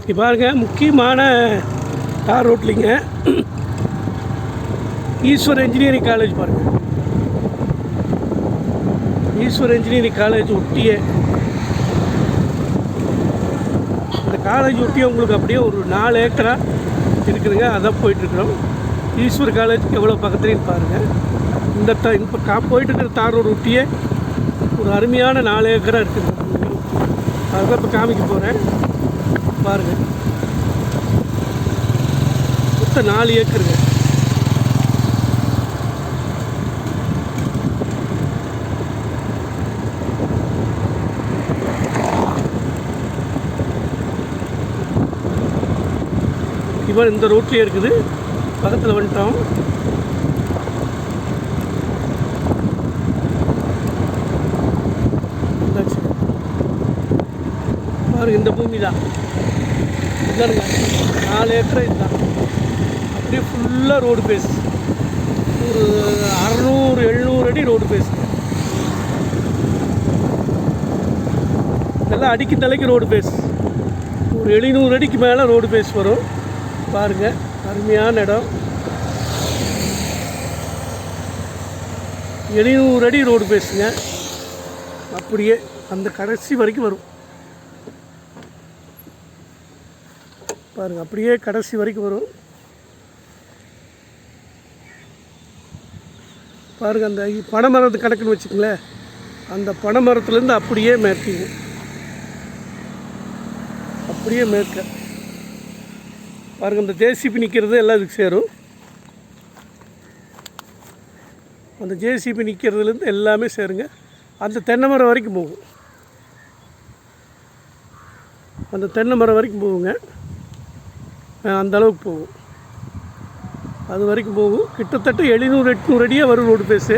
இப்போ பாருங்கள், முக்கியமான தார் ரோட்லிங்க ஈஸ்வர் இன்ஜினியரிங் காலேஜ் பாருங்கள். ஈஸ்வர் இன்ஜினியரிங் காலேஜ் ஒட்டியே, இந்த காலேஜ் ஒட்டியே உங்களுக்கு அப்படியே ஒரு 4 ஏக்கராக இருக்குதுங்க. அதான் போயிட்டுருக்குறோம். ஈஸ்வர் காலேஜுக்கு எவ்வளோ பக்கத்துலேன்னு பாருங்கள். இந்த இப்போ போயிட்டுருக்கிற தார் ரோடு ஒட்டியே ஒரு அருமையான 4 ஏக்கராக இருக்குது. அதுதான் இப்போ காமிக்க போகிறேன் பாருங்கள். மொத்தம் 4 ஏக்கருங்க. இப்போ இந்த ரோட்லேயே இருக்குது. பக்கத்தில் வந்துட்டோம். பாருங்க, இந்த பூமி தான் இதுதானுங்க. 4 ஏக்கரை இதுதான். அப்படியே ஃபுல்லாக ரோடு பேஸ். ஒரு 600-700 அடி ரோடு பேஸுங்க. இதெல்லாம் அடிக்கு தலைக்கு ரோடு பேஸ். ஒரு 700 அடிக்கு மேலே ரோடு பேஸ் வரும். பாருங்கள், அருமையான இடம். 700 அடி ரோடு பேஸுங்க. அப்படியே அந்த கடைசி வரைக்கும் வரும் பாருங்கள். அப்படியே கடைசி வரைக்கும் வரும் பாருங்கள். அந்த பனைமரத்து கணக்குன்னு வச்சுக்கங்களேன். அந்த பனைமரத்துலேருந்து அப்படியே மேற்கிங்க, அப்படியே மேற்க பாருங்கள். அந்த ஜேசிபி நிற்கிறது எல்லாம் இதுக்கு சேரும். அந்த ஜேசிபி நிற்கிறதுலேருந்து எல்லாமே சேருங்க. அந்த தென்னை மரம் வரைக்கும் போகும். அந்த தென்னை மரம் வரைக்கும் போகுங்க. அந்த அளவுக்கு போகும். அது வரைக்கும் போகும். கிட்டத்தட்ட 700-800 அடியாக வரும் ரோடு பேஸு.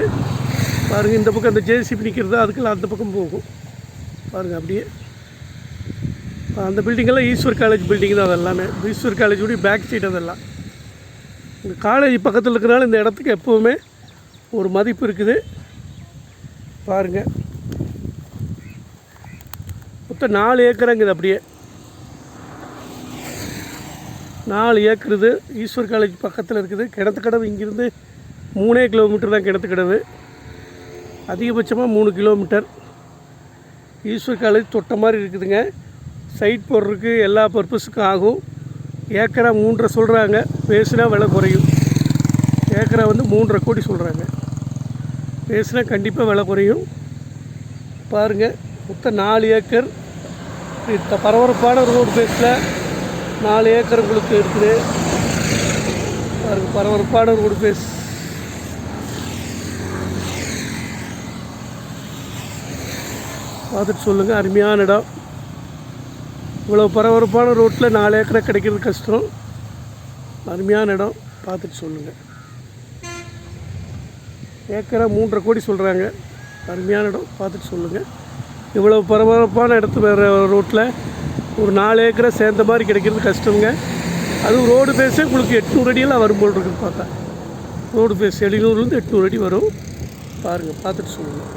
பாருங்கள், இந்த பக்கம் அந்த ஜேசிபி நிற்கிறது அதுக்கெல்லாம் அந்த பக்கம் போகும் பாருங்கள். அப்படியே அந்த பில்டிங்கெல்லாம் ஈஸ்வர் காலேஜ் பில்டிங் தான். அதெல்லாமே ஈஸ்வர் காலேஜுடைய பேக் சைடு. அதெல்லாம் இந்த காலேஜ் பக்கத்தில் இருக்கிறனால இந்த இடத்துக்கு எப்போவுமே ஒரு மதிப்பு இருக்குது பாருங்கள். மொத்தம் 4 ஏக்கராங்குது. அப்படியே 4 ஏக்கர் இது. ஈஸ்வர் காலேஜ் பக்கத்தில் இருக்குது. கிணத்துக்கடவு இங்கேருந்து 3 கிலோமீட்டர் தான் கிணத்துக்கடவு. அதிகபட்சமாக 3 கிலோமீட்டர். ஈஸ்வர் காலேஜ் தொட்ட மாதிரி இருக்குதுங்க. சைட் போடுறதுக்கு எல்லா பர்பஸுக்கும் ஆகும். ஏக்கரா 3.5 சொல்கிறாங்க. பேசுனா விலை குறையும். ஏக்கரா வந்து 3.5 கோடி சொல்கிறாங்க. பேசுனா கண்டிப்பாக விலை குறையும். பாருங்கள், மொத்தம் 4 ஏக்கர். பரபரப்பான ரோடு பேஸில் 4 ஏக்கர் உங்களுக்கு இருக்குது பாருங்கள். பரபரப்பான ரோடு பேஸ். பார்த்துட்டு சொல்லுங்கள். அருமையான இடம். இவ்வளோ பரபரப்பான ரோட்டில் 4 ஏக்கரை கிடைக்கிறது கஷ்டம். அருமையான இடம். பார்த்துட்டு சொல்லுங்கள். ஏக்கரா 3.5 கோடி சொல்கிறாங்க. அருமையான இடம். பார்த்துட்டு சொல்லுங்கள். இவ்வளோ பரபரப்பான இடத்து வேறு ரோட்டில் ஒரு 4 ஏக்கரை சேர்ந்த மாதிரி கிடைக்கிறது கஷ்டங்க. அதுவும் ரோடு பேஸே உங்களுக்கு 800 அடியெல்லாம் வரும்போது இருக்குது. பார்த்தா ரோடு பேஸ் 700-800 அடி வரும் பாருங்கள். பார்த்துட்டு சொல்லுங்கள்.